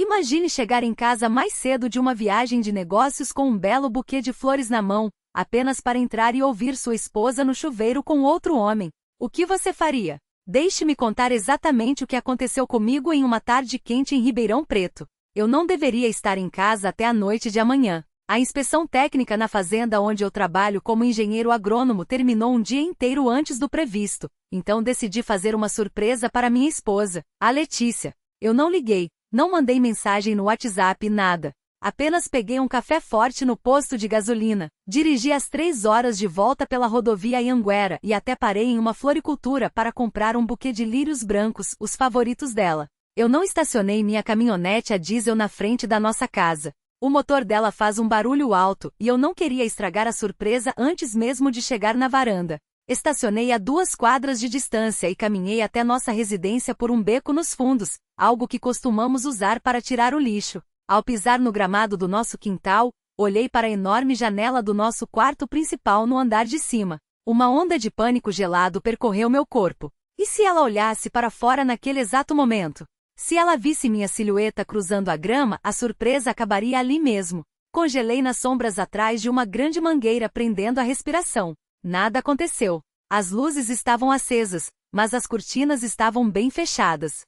Imagine chegar em casa mais cedo de uma viagem de negócios com um belo buquê de flores na mão, apenas para entrar e ouvir sua esposa no chuveiro com outro homem. O que você faria? Deixe-me contar exatamente o que aconteceu comigo em uma tarde quente em Ribeirão Preto. Eu não deveria estar em casa até a noite de amanhã. A inspeção técnica na fazenda onde eu trabalho como engenheiro agrônomo terminou um dia inteiro antes do previsto, então decidi fazer uma surpresa para minha esposa, a Letícia. Eu não liguei, não mandei mensagem no WhatsApp, nada. Apenas peguei um café forte no posto de gasolina, dirigi às 3 horas de volta pela rodovia Anhanguera e até parei em uma floricultura para comprar um buquê de lírios brancos, os favoritos dela. Eu não estacionei minha caminhonete a diesel na frente da nossa casa. O motor dela faz um barulho alto e eu não queria estragar a surpresa antes mesmo de chegar na varanda. Estacionei a 2 quadras de distância e caminhei até nossa residência por um beco nos fundos, algo que costumamos usar para tirar o lixo. Ao pisar no gramado do nosso quintal, olhei para a enorme janela do nosso quarto principal no andar de cima. Uma onda de pânico gelado percorreu meu corpo. E se ela olhasse para fora naquele exato momento? Se ela visse minha silhueta cruzando a grama, a surpresa acabaria ali mesmo. Congelei nas sombras atrás de uma grande mangueira prendendo a respiração. Nada aconteceu. As luzes estavam acesas, mas as cortinas estavam bem fechadas.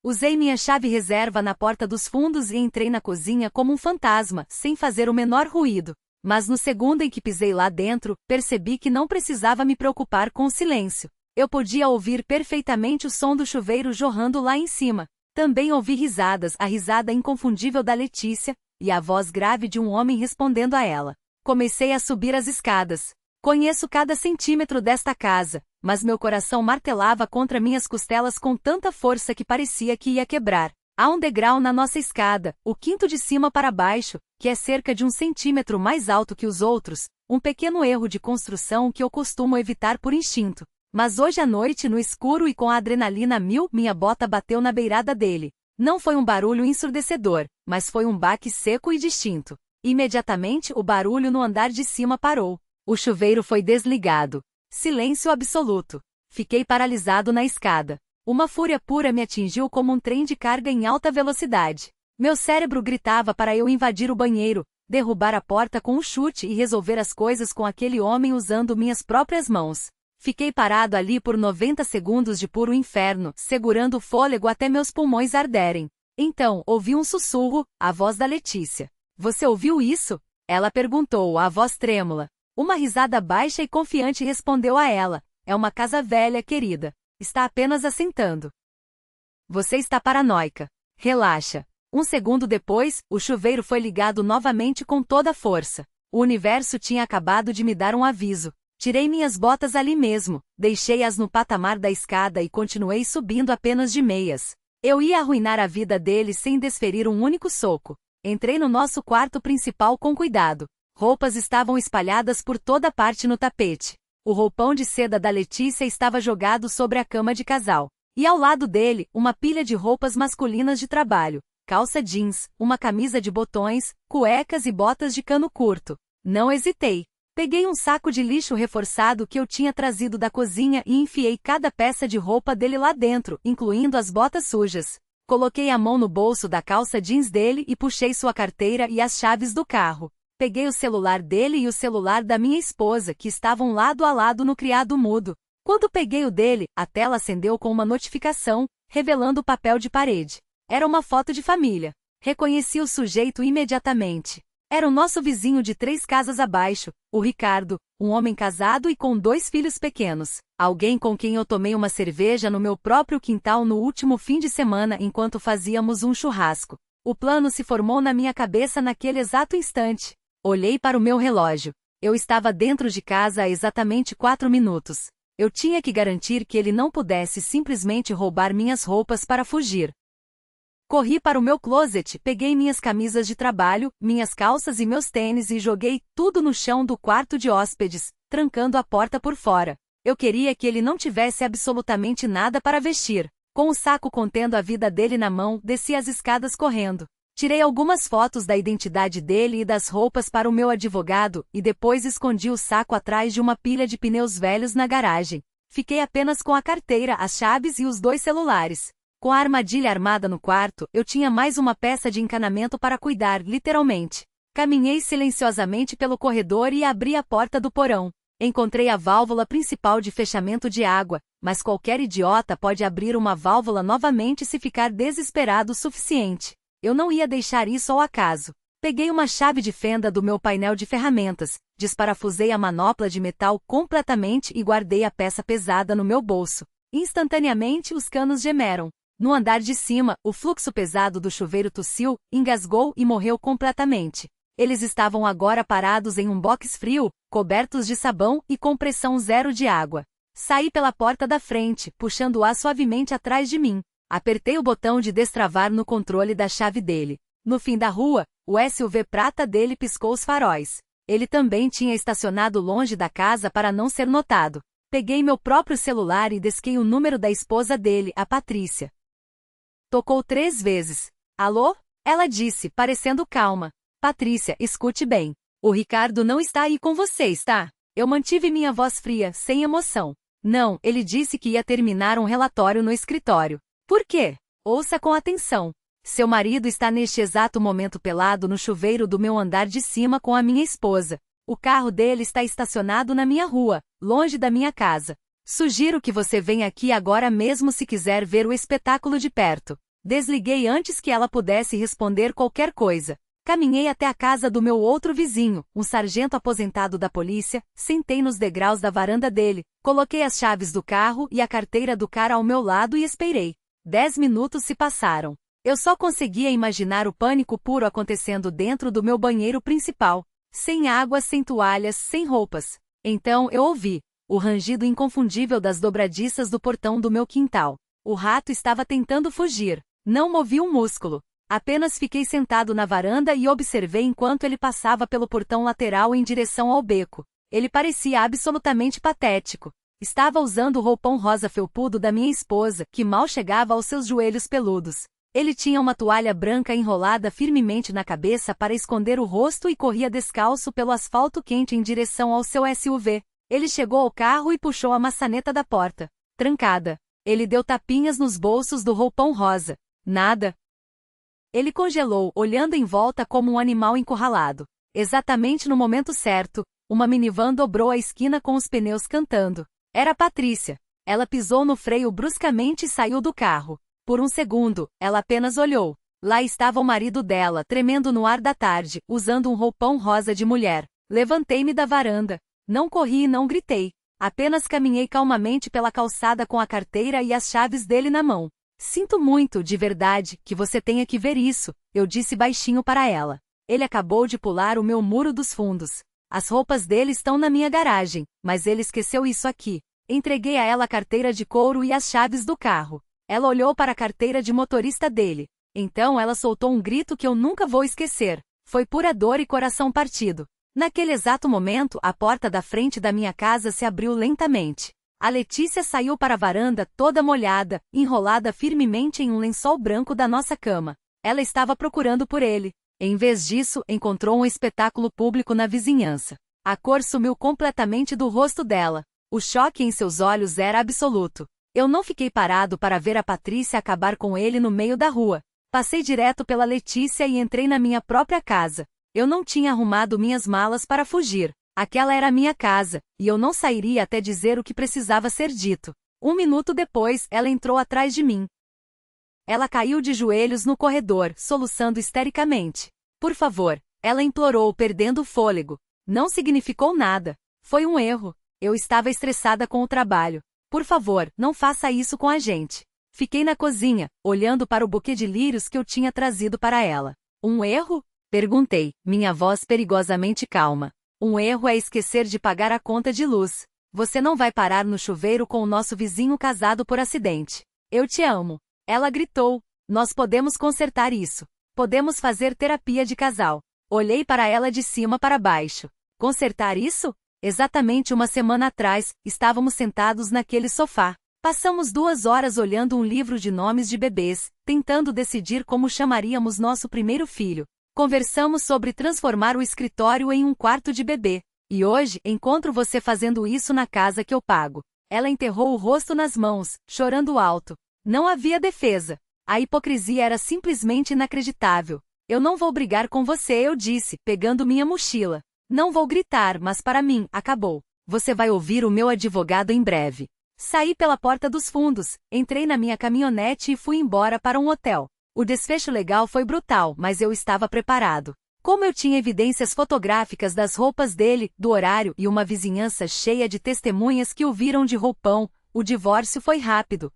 Usei minha chave reserva na porta dos fundos e entrei na cozinha como um fantasma, sem fazer o menor ruído. Mas no segundo em que pisei lá dentro, percebi que não precisava me preocupar com o silêncio. Eu podia ouvir perfeitamente o som do chuveiro jorrando lá em cima. Também ouvi risadas, a risada inconfundível da Letícia, e a voz grave de um homem respondendo a ela. Comecei a subir as escadas. Conheço cada centímetro desta casa, mas meu coração martelava contra minhas costelas com tanta força que parecia que ia quebrar. Há um degrau na nossa escada, o quinto de cima para baixo, que é cerca de 1 centímetro mais alto que os outros, um pequeno erro de construção que eu costumo evitar por instinto. Mas hoje à noite, no escuro e com a adrenalina a mil, minha bota bateu na beirada dele. Não foi um barulho ensurdecedor, mas foi um baque seco e distinto. Imediatamente, o barulho no andar de cima parou. O chuveiro foi desligado. Silêncio absoluto. Fiquei paralisado na escada. Uma fúria pura me atingiu como um trem de carga em alta velocidade. Meu cérebro gritava para eu invadir o banheiro, derrubar a porta com um chute e resolver as coisas com aquele homem usando minhas próprias mãos. Fiquei parado ali por 90 segundos de puro inferno, segurando o fôlego até meus pulmões arderem. Então, ouvi um sussurro, a voz da Letícia. Você ouviu isso? Ela perguntou, a voz trêmula. Uma risada baixa e confiante respondeu a ela. É uma casa velha, querida. Está apenas assentando. Você está paranoica. Relaxa. Um segundo depois, o chuveiro foi ligado novamente com toda a força. O universo tinha acabado de me dar um aviso. Tirei minhas botas ali mesmo, deixei-as no patamar da escada e continuei subindo apenas de meias. Eu ia arruinar a vida dele sem desferir um único soco. Entrei no nosso quarto principal com cuidado. Roupas estavam espalhadas por toda parte no tapete. O roupão de seda da Letícia estava jogado sobre a cama de casal. E ao lado dele, uma pilha de roupas masculinas de trabalho. Calça jeans, uma camisa de botões, cuecas e botas de cano curto. Não hesitei. Peguei um saco de lixo reforçado que eu tinha trazido da cozinha e enfiei cada peça de roupa dele lá dentro, incluindo as botas sujas. Coloquei a mão no bolso da calça jeans dele e puxei sua carteira e as chaves do carro. Peguei o celular dele e o celular da minha esposa, que estavam lado a lado no criado mudo. Quando peguei o dele, a tela acendeu com uma notificação, revelando o papel de parede. Era uma foto de família. Reconheci o sujeito imediatamente. Era o nosso vizinho de 3 casas abaixo, o Ricardo, um homem casado e com 2 filhos pequenos. Alguém com quem eu tomei uma cerveja no meu próprio quintal no último fim de semana enquanto fazíamos um churrasco. O plano se formou na minha cabeça naquele exato instante. Olhei para o meu relógio. Eu estava dentro de casa há exatamente 4 minutos. Eu tinha que garantir que ele não pudesse simplesmente roubar minhas roupas para fugir. Corri para o meu closet, peguei minhas camisas de trabalho, minhas calças e meus tênis e joguei tudo no chão do quarto de hóspedes, trancando a porta por fora. Eu queria que ele não tivesse absolutamente nada para vestir. Com o saco contendo a vida dele na mão, desci as escadas correndo. Tirei algumas fotos da identidade dele e das roupas para o meu advogado, e depois escondi o saco atrás de uma pilha de pneus velhos na garagem. Fiquei apenas com a carteira, as chaves e os 2 celulares. Com a armadilha armada no quarto, eu tinha mais uma peça de encanamento para cuidar, literalmente. Caminhei silenciosamente pelo corredor e abri a porta do porão. Encontrei a válvula principal de fechamento de água, mas qualquer idiota pode abrir uma válvula novamente se ficar desesperado o suficiente. Eu não ia deixar isso ao acaso. Peguei uma chave de fenda do meu painel de ferramentas, desparafusei a manopla de metal completamente e guardei a peça pesada no meu bolso. Instantaneamente os canos gemeram. No andar de cima, o fluxo pesado do chuveiro tossiu, engasgou e morreu completamente. Eles estavam agora parados em um box frio, cobertos de sabão e com pressão zero de água. Saí pela porta da frente, puxando-a suavemente atrás de mim. Apertei o botão de destravar no controle da chave dele. No fim da rua, o SUV prata dele piscou os faróis. Ele também tinha estacionado longe da casa para não ser notado. Peguei meu próprio celular e disquei o número da esposa dele, a Patrícia. Tocou 3 vezes. Alô? Ela disse, parecendo calma. Patrícia, escute bem. O Ricardo não está aí com você, está? Eu mantive minha voz fria, sem emoção. Não, ele disse que ia terminar um relatório no escritório. Por quê? Ouça com atenção. Seu marido está neste exato momento pelado no chuveiro do meu andar de cima com a minha esposa. O carro dele está estacionado na minha rua, longe da minha casa. Sugiro que você venha aqui agora mesmo se quiser ver o espetáculo de perto. Desliguei antes que ela pudesse responder qualquer coisa. Caminhei até a casa do meu outro vizinho, um sargento aposentado da polícia, sentei nos degraus da varanda dele, coloquei as chaves do carro e a carteira do cara ao meu lado e esperei. 10 minutos se passaram. Eu só conseguia imaginar o pânico puro acontecendo dentro do meu banheiro principal. Sem água, sem toalhas, sem roupas. Então eu ouvi o rangido inconfundível das dobradiças do portão do meu quintal. O rato estava tentando fugir. Não movi um músculo. Apenas fiquei sentado na varanda e observei enquanto ele passava pelo portão lateral em direção ao beco. Ele parecia absolutamente patético. Estava usando o roupão rosa felpudo da minha esposa, que mal chegava aos seus joelhos peludos. Ele tinha uma toalha branca enrolada firmemente na cabeça para esconder o rosto e corria descalço pelo asfalto quente em direção ao seu SUV. Ele chegou ao carro e puxou a maçaneta da porta. Trancada. Ele deu tapinhas nos bolsos do roupão rosa. Nada. Ele congelou, olhando em volta como um animal encurralado. Exatamente no momento certo, uma minivan dobrou a esquina com os pneus cantando. Era Patrícia. Ela pisou no freio bruscamente e saiu do carro. Por um segundo, ela apenas olhou. Lá estava o marido dela, tremendo no ar da tarde, usando um roupão rosa de mulher. Levantei-me da varanda. Não corri e não gritei. Apenas caminhei calmamente pela calçada com a carteira e as chaves dele na mão. Sinto muito, de verdade, que você tenha que ver isso, eu disse baixinho para ela. Ele acabou de pular o meu muro dos fundos. As roupas dele estão na minha garagem, mas ele esqueceu isso aqui. Entreguei a ela a carteira de couro e as chaves do carro. Ela olhou para a carteira de motorista dele. Então ela soltou um grito que eu nunca vou esquecer. Foi pura dor e coração partido. Naquele exato momento, a porta da frente da minha casa se abriu lentamente. A Letícia saiu para a varanda toda molhada, enrolada firmemente em um lençol branco da nossa cama. Ela estava procurando por ele. Em vez disso, encontrou um espetáculo público na vizinhança. A cor sumiu completamente do rosto dela. O choque em seus olhos era absoluto. Eu não fiquei parado para ver a Patrícia acabar com ele no meio da rua. Passei direto pela Letícia e entrei na minha própria casa. Eu não tinha arrumado minhas malas para fugir. Aquela era a minha casa, e eu não sairia até dizer o que precisava ser dito. 1 minuto depois, ela entrou atrás de mim. Ela caiu de joelhos no corredor, soluçando histericamente. Por favor, ela implorou, perdendo o fôlego. Não significou nada. Foi um erro. Eu estava estressada com o trabalho. Por favor, não faça isso com a gente. Fiquei na cozinha, olhando para o buquê de lírios que eu tinha trazido para ela. Um erro? Perguntei, minha voz perigosamente calma. Um erro é esquecer de pagar a conta de luz. Você não vai parar no chuveiro com o nosso vizinho casado por acidente. Eu te amo. Ela gritou. Nós podemos consertar isso. Podemos fazer terapia de casal. Olhei para ela de cima para baixo. Consertar isso? Exatamente 1 semana atrás, estávamos sentados naquele sofá. Passamos 2 horas olhando um livro de nomes de bebês, tentando decidir como chamaríamos nosso primeiro filho. Conversamos sobre transformar o escritório em um quarto de bebê. E hoje, encontro você fazendo isso na casa que eu pago. Ela enterrou o rosto nas mãos, chorando alto. Não havia defesa. A hipocrisia era simplesmente inacreditável. Eu não vou brigar com você, eu disse, pegando minha mochila. Não vou gritar, mas para mim, acabou. Você vai ouvir o meu advogado em breve. Saí pela porta dos fundos, entrei na minha caminhonete e fui embora para um hotel. O desfecho legal foi brutal, mas eu estava preparado. Como eu tinha evidências fotográficas das roupas dele, do horário e uma vizinhança cheia de testemunhas que o viram de roupão, o divórcio foi rápido.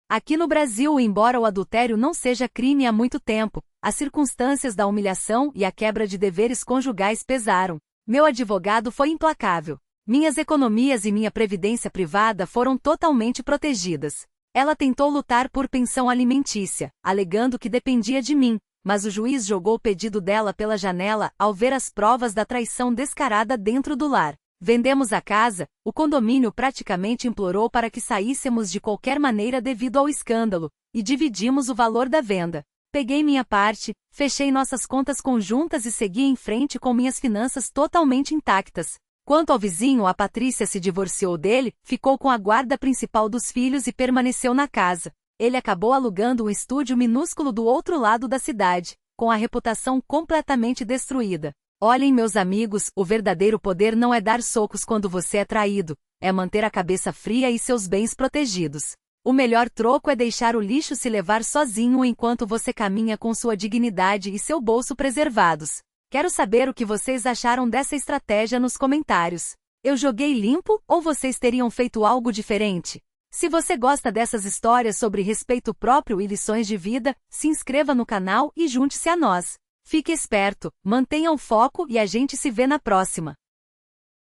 Aqui no Brasil, embora o adultério não seja crime há muito tempo, as circunstâncias da humilhação e a quebra de deveres conjugais pesaram. Meu advogado foi implacável. Minhas economias e minha previdência privada foram totalmente protegidas. Ela tentou lutar por pensão alimentícia, alegando que dependia de mim, mas o juiz jogou o pedido dela pela janela ao ver as provas da traição descarada dentro do lar. Vendemos a casa, o condomínio praticamente implorou para que saíssemos de qualquer maneira devido ao escândalo, e dividimos o valor da venda. Peguei minha parte, fechei nossas contas conjuntas e segui em frente com minhas finanças totalmente intactas. Quanto ao vizinho, a Patrícia se divorciou dele, ficou com a guarda principal dos filhos e permaneceu na casa. Ele acabou alugando um estúdio minúsculo do outro lado da cidade, com a reputação completamente destruída. Olhem, meus amigos, o verdadeiro poder não é dar socos quando você é traído, é manter a cabeça fria e seus bens protegidos. O melhor troco é deixar o lixo se levar sozinho enquanto você caminha com sua dignidade e seu bolso preservados. Quero saber o que vocês acharam dessa estratégia nos comentários. Eu joguei limpo ou vocês teriam feito algo diferente? Se você gosta dessas histórias sobre respeito próprio e lições de vida, se inscreva no canal e junte-se a nós. Fique esperto, mantenha o foco e a gente se vê na próxima.